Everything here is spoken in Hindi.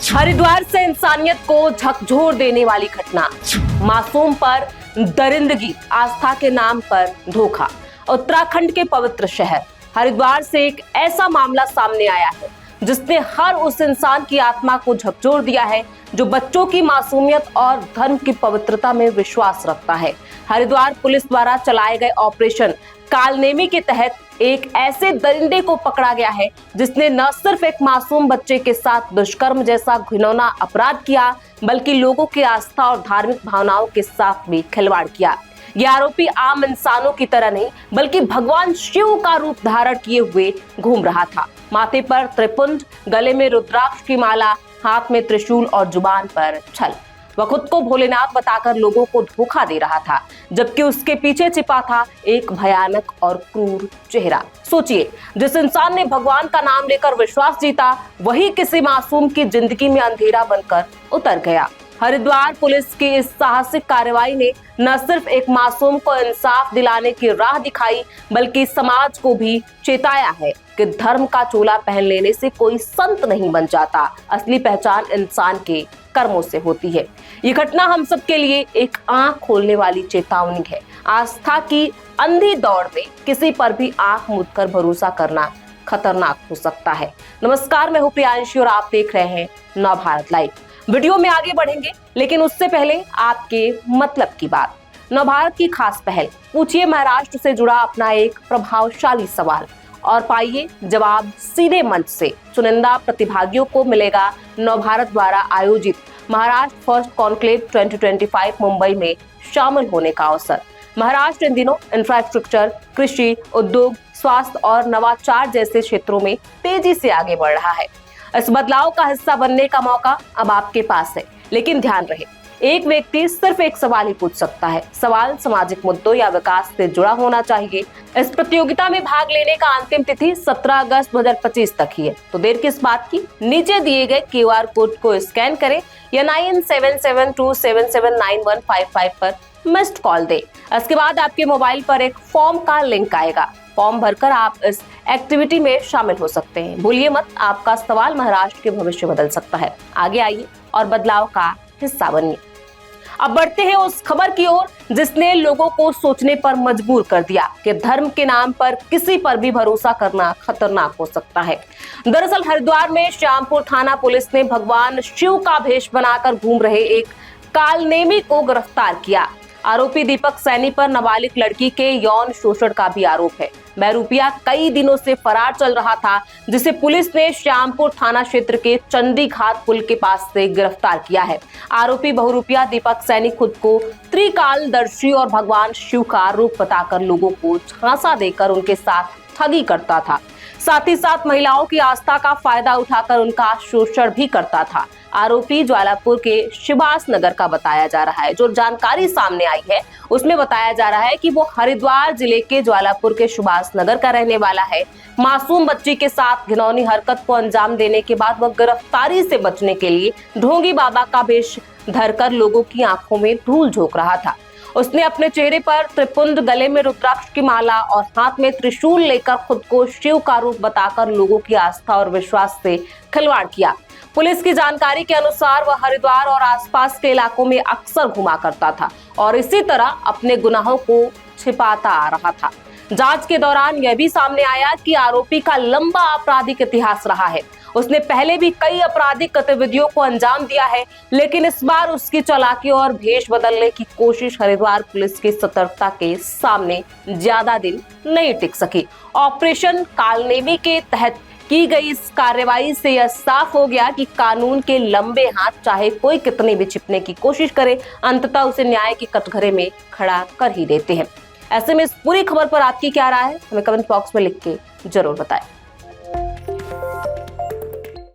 हरिद्वार से इंसानियत को झकझोर देने वाली घटना, मासूम पर दरिंदगी, आस्था के नाम पर धोखा। उत्तराखंड के पवित्र शहर हरिद्वार से एक ऐसा मामला सामने आया है जिसने हर उस इंसान की आत्मा को झकझोर दिया है जो बच्चों की मासूमियत और धर्म की पवित्रता में विश्वास रखता है। हरिद्वार पुलिस द्वारा चलाए गए ऑपरेशन कालनेमी के तहत एक ऐसे दरिंदे को पकड़ा गया है जिसने न सिर्फ एक मासूम बच्चे के साथ दुष्कर्म जैसा घिनौना अपराध किया, बल्कि लोगों की आस्था और धार्मिक भावनाओं के साथ भी खिलवाड़ किया। यह आरोपी आम इंसानों की तरह नहीं, बल्कि भगवान शिव का रूप धारण किए हुए घूम रहा था। माथे पर त्रिपुंड, गले में रुद्राक्ष की माला, हाथ में त्रिशूल और जुबान पर छल। वह खुद को भोलेनाथ बताकर लोगों को धोखा दे रहा था, जबकि उसके पीछे छिपा था एक भयानक और क्रूर चेहरा। सोचिए, जिस इंसान ने भगवान का नाम लेकर विश्वास जीता, वही किसी मासूम की जिंदगी में अंधेरा बनकर उतर गया। हरिद्वार पुलिस की इस साहसिक कार्रवाई ने न सिर्फ एक मासूम को इंसाफ दिलाने की राह दिखाई, बल्कि समाज को भी चेताया है कि धर्म का चोला पहन लेने से कोई संत नहीं बन जाता। असली पहचान इंसान के कर्मों से होती है। ये घटना हम सब के लिए एक आंख खोलने वाली चेतावनी है। आस्था की अंधी दौड़ में किसी पर भी आंख मूंदकर भरोसा करना खतरनाक हो सकता है। नमस्कार, मैं हूं प्रियांशी और आप देख रहे हैं नवभारत लाइव। वीडियो में आगे बढ़ेंगे, लेकिन उससे पहले आपके मतलब की बात। नवभारत की खास पहल, पूछिए महाराष्ट्र से जुड़ा अपना एक प्रभावशाली सवाल और पाइए जवाब सीधे मंच से। चुनिंदा प्रतिभागियों को मिलेगा नवभारत द्वारा आयोजित महाराष्ट्र फर्स्ट कॉन्क्लेव 2025 मुंबई में शामिल होने का अवसर। महाराष्ट्र इन दिनों इंफ्रास्ट्रक्चर, कृषि, उद्योग, स्वास्थ्य और नवाचार जैसे क्षेत्रों में तेजी से आगे बढ़ रहा है। इस बदलाव का हिस्सा बनने का मौका अब आपके पास है, लेकिन ध्यान रहे, एक व्यक्ति सिर्फ एक सवाल ही पूछ सकता है। सवाल सामाजिक मुद्दों या विकास से जुड़ा होना चाहिए। इस प्रतियोगिता में भाग लेने का अंतिम तिथि 17 अगस्त 2025 तक ही है, तो देर किस बात की। नीचे दिए गए QR कोड को स्कैन करें या 9772779155 पर मिस्ड कॉल दे। इसके बाद आपके मोबाइल पर एक फॉर्म का लिंक आएगा। फॉर्म भरकर आप इस एक्टिविटी में शामिल हो सकते हैं। भूलिए मत, आपका सवाल महाराष्ट्र के भविष्य बदल सकता है। आगे आइए और बदलाव का हिस्सा बनिए। अब बढ़ते हैं उस खबर की ओर जिसने लोगों को सोचने पर मजबूर कर दिया कि धर्म के नाम पर किसी पर भी भरोसा करना खतरनाक हो सकता है। दरअसल हरिद्वार में श्यामपुर थाना पुलिस ने भगवान शिव का भेष बनाकर घूम रहे एक कालनेमी को गिरफ्तार किया। आरोपी दीपक सैनी पर नाबालिग लड़की के यौन शोषण का भी आरोप है। बहरूपिया कई दिनों से फरार चल रहा था, जिसे पुलिस ने श्यामपुर थाना क्षेत्र के चंदी घाट पुल के पास से गिरफ्तार किया है। आरोपी बहरूपिया दीपक सैनी खुद को त्रिकालदर्शी और भगवान शिव का रूप बताकर लोगों को झांसा देकर उनके साथ ठगी करता था। साथ ही साथ महिलाओं की आस्था का फायदा उठाकर उनका शोषण भी करता था। आरोपी ज्वालापुर के सुभाष नगर का बताया जा रहा है। जो जानकारी सामने आई है उसमें बताया जा रहा है कि वो हरिद्वार जिले के ज्वालापुर के सुभाष नगर का रहने वाला है। मासूम बच्ची के साथ घिनौनी हरकत को अंजाम देने के बाद वह गिरफ्तारी से बचने के लिए ढोंगी बाबा का वेश धरकर लोगों की आंखों में धूल झोंक रहा था। उसने अपने चेहरे पर त्रिपुंड, गले में रुद्राक्ष की माला और हाथ में त्रिशूल लेकर खुद को शिव का रूप बताकर लोगों की आस्था और विश्वास से खिलवाड़ किया। पुलिस की जानकारी के अनुसार वह हरिद्वार और आसपास के इलाकों में अक्सर घुमा करता था और इसी तरह अपने गुनाहों को छिपाता आ रहा था। जांच के दौरान यह भी सामने आया कि आरोपी का लंबा आपराधिक इतिहास रहा है। उसने पहले भी कई आपराधिक गतिविधियों को अंजाम दिया है, लेकिन इस बार उसकी चालाकी और भेष बदलने की कोशिश हरिद्वार पुलिस की सतर्कता के सामने ज्यादा दिन नहीं टिक सकी। ऑपरेशन कालनेमी के तहत की गई इस कार्रवाई से यह साफ हो गया कि कानून के लंबे हाथ चाहे कोई कितने भी छिपने की कोशिश करे, अंततः उसे न्याय के कटघरे में खड़ा कर ही देते हैं। ऐसे में इस पूरी खबर पर आपकी क्या राय है, हमें कमेंट बॉक्स में लिख के जरूर बताएं।